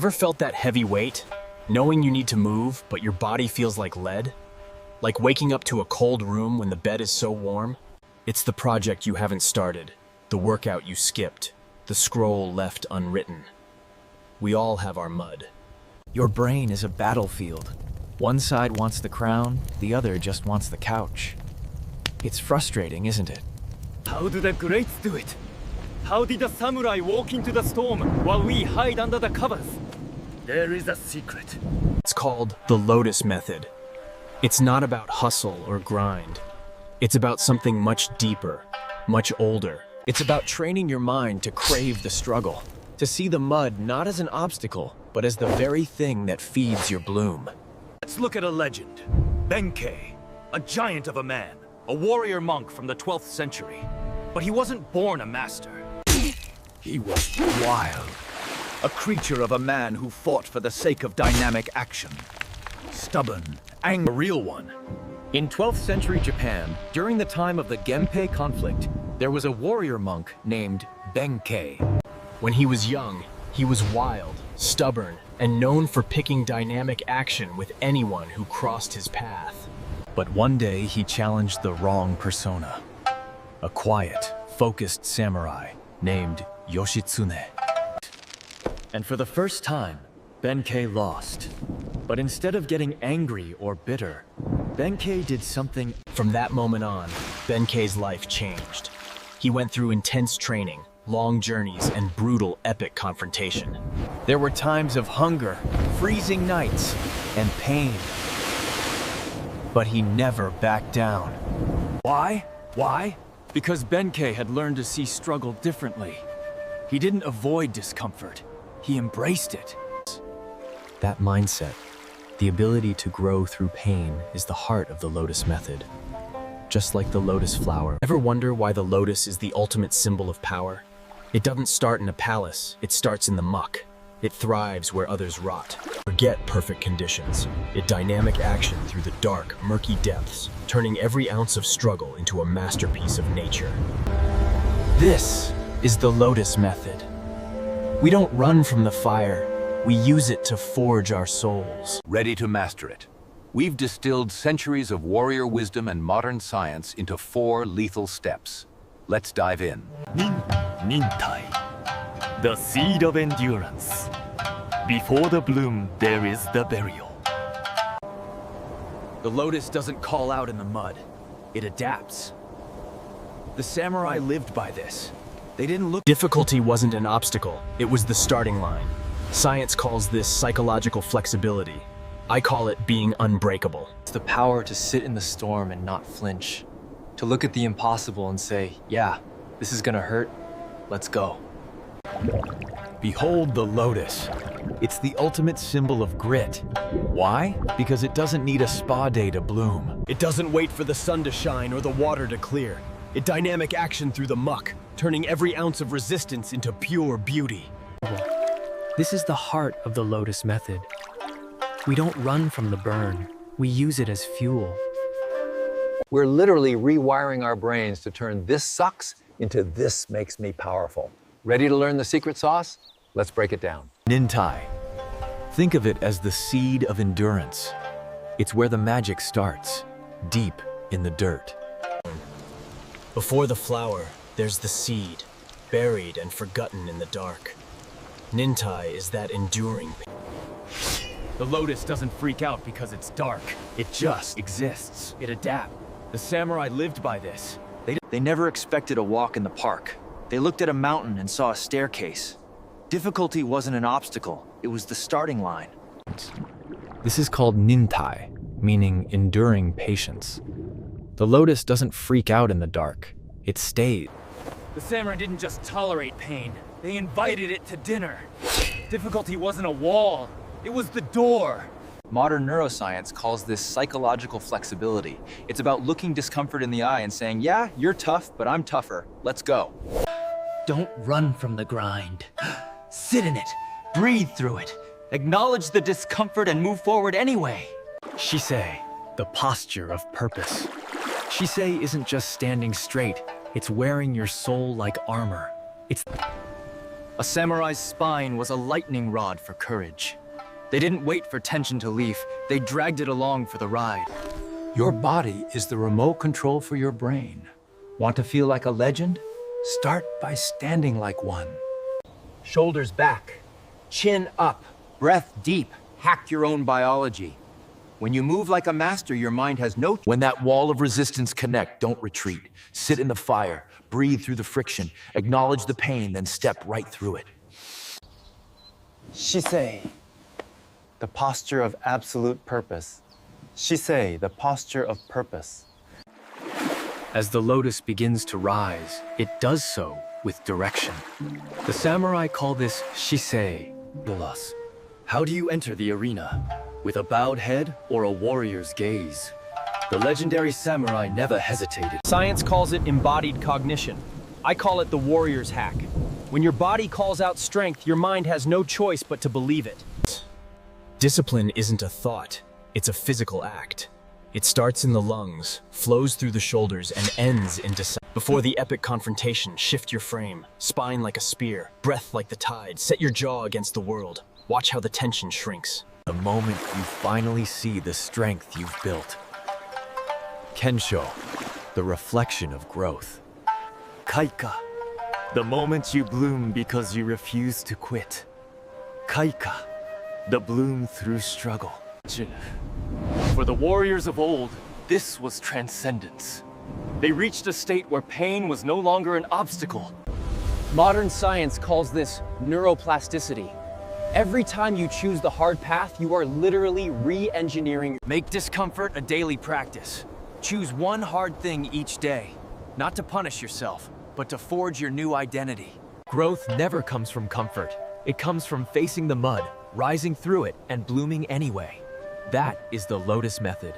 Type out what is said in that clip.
Ever felt that heavy weight? Knowing you need to move, but your body feels like lead? Like waking up to a cold room when the bed is so warm? It's the project you haven't started, the workout you skipped, the scroll left unwritten. We all have our mud. Your brain is a battlefield. One side wants the crown, the other just wants the couch. It's frustrating, isn't it? How do the greats do it? How did the samurai walk into the storm while we hide under the covers? There is a secret. It's called the Lotus Method. It's not about hustle or grind. It's about something much deeper, much older. It's about training your mind to crave the struggle, to see the mud not as an obstacle, but as the very thing that feeds your bloom. Let's look at a legend. Benkei, a giant of a man, a warrior monk from the 12th century. But he wasn't born a master. He was wild. A creature of a man who fought for the sake of dynamic action. Stubborn, angry, a real one. In 12th century Japan, during the time of the Genpei conflict, there was a warrior monk named Benkei. When he was young, he was wild, stubborn, and known for picking dynamic action with anyone who crossed his path. But one day he challenged the wrong persona. A quiet, focused samurai named Yoshitsune. And for the first time, Benkei lost. But instead of getting angry or bitter, Benkei did something. From that moment on, Benkei's life changed. He went through intense training, long journeys, and brutal, epic confrontation. There were times of hunger, freezing nights, and pain. But he never backed down. Why? Why? Because Benkei had learned to see struggle differently. He didn't avoid discomfort. He embraced it. That mindset, the ability to grow through pain, is the heart of the Lotus Method. Just like the lotus flower. Ever wonder why the lotus is the ultimate symbol of power? It doesn't start in a palace, it starts in the muck. It thrives where others rot. Forget perfect conditions. It dynamic action through the dark, murky depths, turning every ounce of struggle into a masterpiece of nature. This is the Lotus Method. We don't run from the fire, we use it to forge our souls. Ready to master it. We've distilled centuries of warrior wisdom and modern science into 4 lethal steps. Let's dive in. Nintai, the seed of endurance. Before the bloom, there is the burial. The lotus doesn't call out in the mud. It adapts. The samurai lived by this. They didn't look. Difficulty wasn't an obstacle, it was the starting line. Science calls this psychological flexibility. I call it being unbreakable. It's the power to sit in the storm and not flinch. To look at the impossible and say, yeah, this is gonna hurt, let's go. Behold the lotus. It's the ultimate symbol of grit. Why? Because it doesn't need a spa day to bloom. It doesn't wait for the sun to shine or the water to clear. It dynamic action through the muck, turning every ounce of resistance into pure beauty. This is the heart of the Lotus Method. We don't run from the burn. We use it as fuel. We're literally rewiring our brains to turn this sucks into this makes me powerful. Ready to learn the secret sauce? Let's break it down. Nintai. Think of it as the seed of endurance. It's where the magic starts, deep in the dirt. Before the flower, there's the seed, buried and forgotten in the dark. Nintai is that enduring. The lotus doesn't freak out because it's dark. It just exists. It adapts. The samurai lived by this. They never expected a walk in the park. They looked at a mountain and saw a staircase. Difficulty wasn't an obstacle. It was the starting line. This is called Nintai, meaning enduring patience. The lotus doesn't freak out in the dark. It stays. The samurai didn't just tolerate pain, they invited it to dinner. Difficulty wasn't a wall, it was the door. Modern neuroscience calls this psychological flexibility. It's about looking discomfort in the eye and saying, yeah, you're tough, but I'm tougher. Let's go. Don't run from the grind. Sit in it, breathe through it, acknowledge the discomfort and move forward anyway. Shisei, the posture of purpose. Shisei isn't just standing straight, it's wearing your soul like armor. A samurai's spine was a lightning rod for courage. They didn't wait for tension to leave, they dragged it along for the ride. Your body is the remote control for your brain. Want to feel like a legend? Start by standing like one. Shoulders back, chin up, breath deep. Hack your own biology. When you move like a master, your mind has no... When that wall of resistance connect, don't retreat. Sit in the fire, breathe through the friction, acknowledge the pain, then step right through it. Shisei, the posture of absolute purpose. Shisei, the posture of purpose. As the lotus begins to rise, it does so with direction. The samurai call this Shisei. How do you enter the arena? With a bowed head or a warrior's gaze? The legendary samurai never hesitated. Science calls it embodied cognition. I call it the warrior's hack. When your body calls out strength, your mind has no choice but to believe it. Discipline isn't a thought, it's a physical act. It starts in the lungs, flows through the shoulders, and ends in Before the epic confrontation, shift your frame, spine like a spear, breath like the tide, set your jaw against the world. Watch how the tension shrinks. The moment you finally see the strength you've built. Kensho, the reflection of growth. Kaika, the moment you bloom because you refuse to quit. Kaika, the bloom through struggle. For the warriors of old, this was transcendence. They reached a state where pain was no longer an obstacle. Modern science calls this neuroplasticity. Every time you choose the hard path, you are literally re-engineering. Make discomfort a daily practice. Choose one hard thing each day. Not to punish yourself, but to forge your new identity. Growth never comes from comfort. It comes from facing the mud, rising through it, and blooming anyway. That is the Lotus Method.